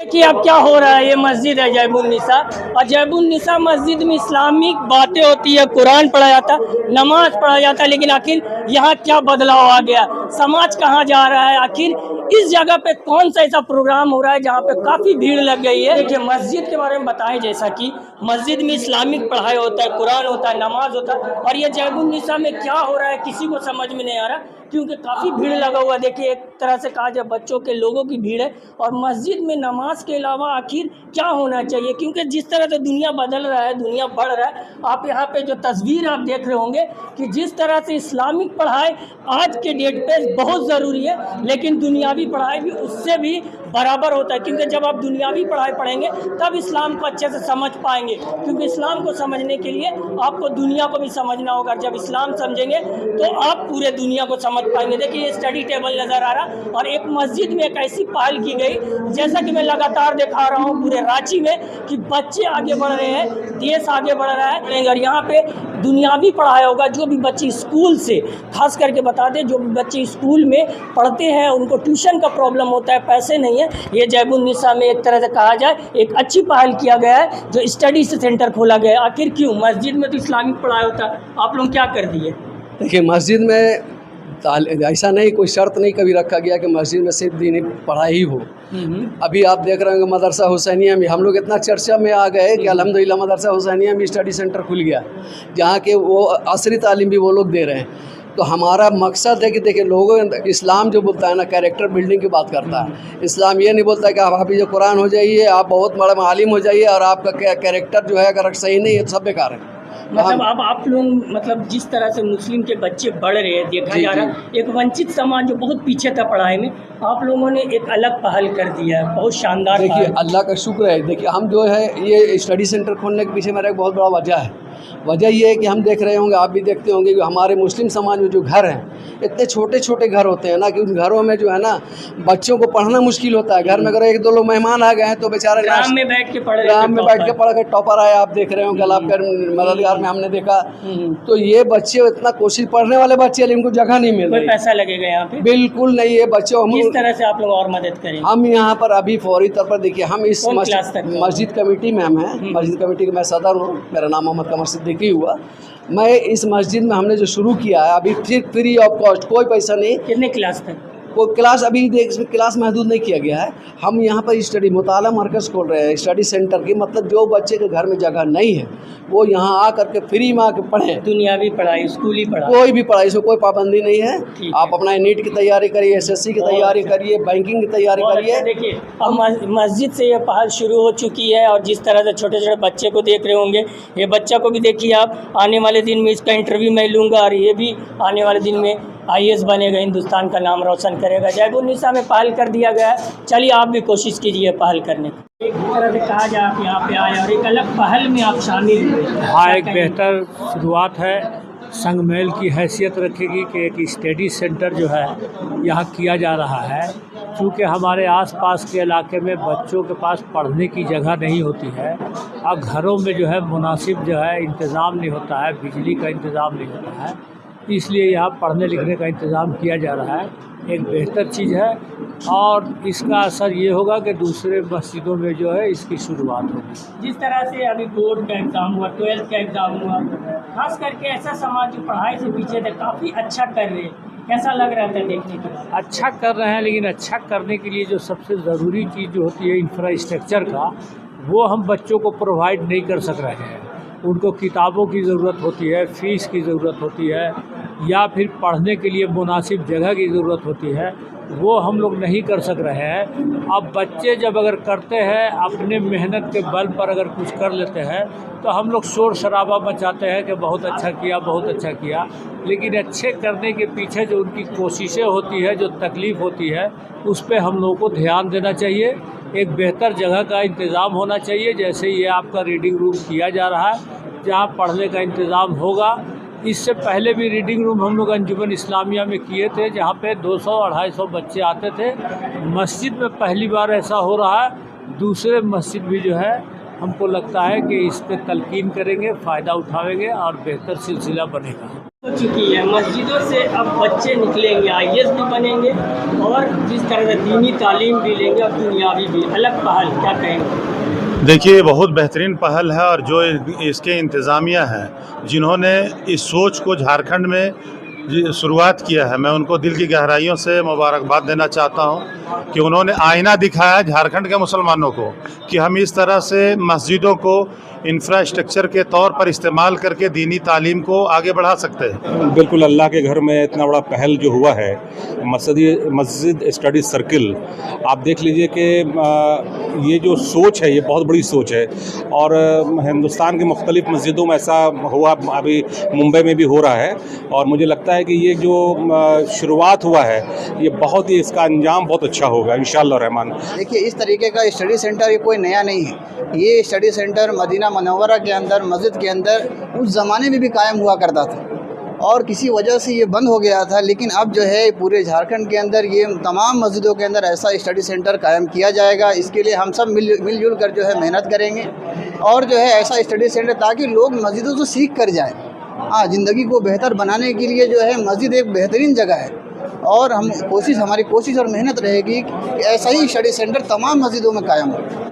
देखिए अब क्या हो रहा है, ये मस्जिद है जैबुन्निसा और जैबुन्निसा मस्जिद में इस्लामिक बातें होती है, कुरान पढ़ा जाता है, नमाज पढ़ा जाता है, लेकिन आखिर यहाँ क्या बदलाव आ गया, समाज कहाँ जा रहा है, आखिर इस जगह पे कौन सा ऐसा प्रोग्राम हो रहा है जहाँ पे काफ़ी भीड़ लग गई है। देखिए मस्जिद के बारे में बताएं, जैसा कि मस्जिद में इस्लामिक पढ़ाई होता है, कुरान होता है, नमाज होता है, और ये जैबुन्निसा में क्या हो रहा है किसी को समझ में नहीं आ रहा, क्योंकि काफ़ी भीड़ लगा हुआ है। देखिए एक तरह से कहा जाए बच्चों के, लोगों की भीड़ है, और मस्जिद में नमाज के अलावा आखिर क्या होना चाहिए, क्योंकि जिस तरह से दुनिया बदल रहा है, दुनिया बढ़ रहा है। आप यहाँ पे जो तस्वीर आप देख रहे होंगे कि जिस तरह से इस्लामिक पढ़ाई आज के डेट पे बहुत ज़रूरी है, लेकिन दुनियावी पढ़ाई भी उससे भी बराबर होता है, क्योंकि जब आप दुनियावी पढ़ाई पढ़ेंगे तब इस्लाम को अच्छे से समझ पाएंगे, क्योंकि इस्लाम को समझने के लिए आपको दुनिया को भी समझना होगा। जब इस्लाम समझेंगे तो आप पूरे दुनिया को समझ पाएंगे। देखिए ये स्टडी टेबल नज़र आ रहा, और एक मस्जिद में एक ऐसी पहल की गई, जैसा कि मैं लगातार दिखा रहा हूँ पूरे रांची में, कि बच्चे आगे बढ़ रहे हैं, देश आगे बढ़ रहा है, और यहाँ पे दुनियावी पढ़ाई होगा। जो भी बच्चे स्कूल से, खास करके बता दें, जो भी बच्चे स्कूल में पढ़ते हैं उनको ट्यूशन का प्रॉब्लम होता है, पैसे नहीं है, ये जैबुन्निसा में एक तरह से कहा जाए एक अच्छी पहल किया गया है, जो स्टडी सेंटर खोला गया है। आखिर क्यों? मस्जिद में तो इस्लामिक पढ़ाई होता है, आप लोग क्या कर दिए? देखिए मस्जिद में ऐसा नहीं, कोई शर्त नहीं कभी रखा गया कि मस्जिद में सिर्फ दीनी पढ़ाई ही हो। अभी आप देख रहे होंगे मदरसा हुसैनिया में हम लोग इतना चर्चा में आ गए कि अल्हम्दुलिल्लाह मदरसा हुसैनिया में स्टडी सेंटर खुल गया, जहाँ के वो असरी तालीम भी वो लोग दे रहे हैं। तो हमारा मकसद है कि देखिए लोगों, इस्लाम जो बोलता है ना, कैरेक्टर बिल्डिंग की बात करता है। इस्लाम ये नहीं बोलता है कि आप हाफिज़ कुरान हो जाइए, आप बहुत बड़ा आलिम हो जाइए, और आपका कैरेक्टर जो है अगर सही नहीं है तो सब बेकार है। मतलब अब आप लोग, मतलब जिस तरह से मुस्लिम के बच्चे बढ़ रहे हैं, देखा जा रहा है एक वंचित समाज जो बहुत पीछे था पढ़ाई में, आप लोगों ने एक अलग पहल कर दिया है, बहुत शानदार। देखिए अल्लाह का शुक्र है। देखिए हम जो है ये स्टडी सेंटर खोलने के पीछे मेरा एक बहुत बड़ा वजह है। वजह ये है कि हम देख रहे होंगे, आप भी देखते होंगे कि हमारे मुस्लिम समाज में जो घर हैं, इतने छोटे छोटे घर होते हैं ना, कि उन घरों में जो है ना बच्चों को पढ़ना मुश्किल होता है। घर में अगर एक दो लोग मेहमान आ गए हैं तो बेचारे ग्राम में बैठ के पढ़ के टॉपर आए, आप देख रहे हो कल आपके मददगार में हमने देखा। तो ये बच्चे इतना कोशिश, पढ़ने वाले बच्चे, लेकिन इनको जगह नहीं मिल रही। पैसा लगेगा यहाँ पे? बिल्कुल नहीं, ये बच्चे हम किस तरह से आप लोग और मदद करें? हम यहाँ पर अभी फौरी तौर पर, देखिए हम इस मस्जिद कमेटी में हम हैं, मस्जिद कमेटी का मैं सदर हूँ, मेरा नाम मोहम्मद कमर सिद्दीकी हुआ। मैं इस मस्जिद में हमने जो शुरू किया है अभी फ्री ऑफ कॉस्ट, कोई पैसा नहीं। कितने क्लास तक? वो क्लास अभी इसमें क्लास महदूद नहीं किया गया है। हम यहाँ पर स्टडी मुताला मरकज़ खोल रहे हैं, स्टडी सेंटर की, मतलब जो बच्चे के घर में जगह नहीं है वो यहाँ आ करके फ्री में आके पढ़ें। दुनियावी पढ़ाई, स्कूली पढ़ाई, कोई भी पढ़ाई, इसमें कोई पाबंदी नहीं है। आप अपना नीट की तैयारी करिए, SSC की तैयारी करिए, बैंकिंग की तैयारी करिए। देखिए अब मस्जिद से ये पहल शुरू हो चुकी है, और जिस तरह से छोटे छोटे बच्चे को देख रहे होंगे, ये बच्चा को भी देखिए आप, आने वाले दिन में इसका इंटरव्यू मैं लूँगा, और ये भी आने वाले दिन में IAS बनेगा, हिंदुस्तान का नाम रोशन करेगा। जैबुन्निसा में पहल कर दिया गया है, चलिए आप भी कोशिश कीजिए पहल करने की। एक तरह से कहा जाए आप यहाँ पे आए और एक अलग पहल में आप शामिल हुए। हाँ, एक बेहतर शुरुआत है, संगमेल की हैसियत रखेगी कि एक स्टडी सेंटर जो है यहाँ किया जा रहा है। क्योंकि हमारे आसपास के इलाके में बच्चों के पास पढ़ने की जगह नहीं होती है, और घरों में जो है मुनासिब जो है इंतज़ाम नहीं होता है, बिजली का इंतज़ाम नहीं होता है, इसलिए यहाँ पढ़ने लिखने का इंतज़ाम किया जा रहा है। एक बेहतर चीज़ है, और इसका असर ये होगा कि दूसरे मस्जिदों में जो है इसकी शुरुआत होगी। जिस तरह से अभी बोर्ड का एग्ज़ाम हुआ, 12th का एग्ज़ाम हुआ, खास करके ऐसा समाज जो पढ़ाई से पीछे थे काफ़ी अच्छा कर रहे हैं, कैसा लग रहा था देखने के बाद? अच्छा कर रहे हैं, लेकिन अच्छा करने के लिए जो सबसे ज़रूरी चीज़ जो होती है इंफ्रास्ट्रक्चर का, वो हम बच्चों को प्रोवाइड नहीं कर सक रहे हैं। उनको किताबों की ज़रूरत होती है, फ़ीस की ज़रूरत होती है, या फिर पढ़ने के लिए मुनासिब जगह की ज़रूरत होती है, वो हम लोग नहीं कर सक रहे हैं। अब बच्चे जब अगर करते हैं, अपने मेहनत के बल पर अगर कुछ कर लेते हैं, तो हम लोग शोर शराबा मचाते हैं कि बहुत अच्छा किया, बहुत अच्छा किया, लेकिन अच्छे करने के पीछे जो उनकी कोशिशें होती है, जो तकलीफ़ होती है, उस पर हम लोगों को ध्यान देना चाहिए। एक बेहतर जगह का इंतज़ाम होना चाहिए, जैसे ये आपका रीडिंग रूम किया जा रहा है, जहाँ पढ़ने का इंतज़ाम होगा। इससे पहले भी रीडिंग रूम हम लोग अंजुमन इस्लामिया में किए थे, जहाँ पे 200-250 बच्चे आते थे। मस्जिद में पहली बार ऐसा हो रहा है। दूसरे मस्जिद भी जो है हमको लगता है कि इस पर तलकीन करेंगे, फ़ायदा उठाएंगे और बेहतर सिलसिला बनेगा। हो चुकी है। मस्जिदों से अब बच्चे निकलेंगे, आईएएस भी बनेंगे और जिस तरह से दीनी तालीम भी लेंगे और दुनियावी भी। अलग पहल, क्या कहेंगे? देखिए, ये बहुत बेहतरीन पहल है और जो इसके इंतज़ामिया हैं जिन्होंने इस सोच को झारखंड में शुरुआत किया है, मैं उनको दिल की गहराइयों से मुबारकबाद देना चाहता हूं कि उन्होंने आईना दिखाया झारखंड के मुसलमानों को कि हम इस तरह से मस्जिदों को इंफ्रास्ट्रक्चर के तौर पर इस्तेमाल करके दीनी तालीम को आगे बढ़ा सकते हैं। बिल्कुल, अल्लाह के घर में इतना बड़ा पहल जो हुआ है, मस्जिद स्टडी सर्किल, आप देख लीजिए कि ये जो सोच है ये बहुत बड़ी सोच है और हिंदुस्तान की मुख्तलिफ मस्जिदों में ऐसा हुआ, अभी मुंबई में भी हो रहा है और मुझे लगता है कि ये जो शुरुआत हुआ है ये बहुत ही, इसका अंजाम बहुत अच्छा होगा इंशाअल्लाह रहमान। देखिए, इस तरीके का स्टडी सेंटर ये कोई नया नहीं है। ये स्टडी सेंटर मदीना मनव्वरा के अंदर, मस्जिद के अंदर उस ज़माने में भी कायम हुआ करता था और किसी वजह से ये बंद हो गया था, लेकिन अब जो है पूरे झारखंड के अंदर ये तमाम मस्जिदों के अंदर ऐसा स्टडी सेंटर कायम किया जाएगा। इसके लिए हम सब मिलजुल कर जो है मेहनत करेंगे और जो है ऐसा स्टडी सेंटर ताकि लोग मस्जिदों से सीख कर जाएँ। हाँ, ज़िंदगी को बेहतर बनाने के लिए जो है मस्जिद एक बेहतरीन जगह है और हमारी कोशिश और मेहनत रहेगी कि ऐसा ही स्टडी सेंटर तमाम मस्जिदों में कायम हो।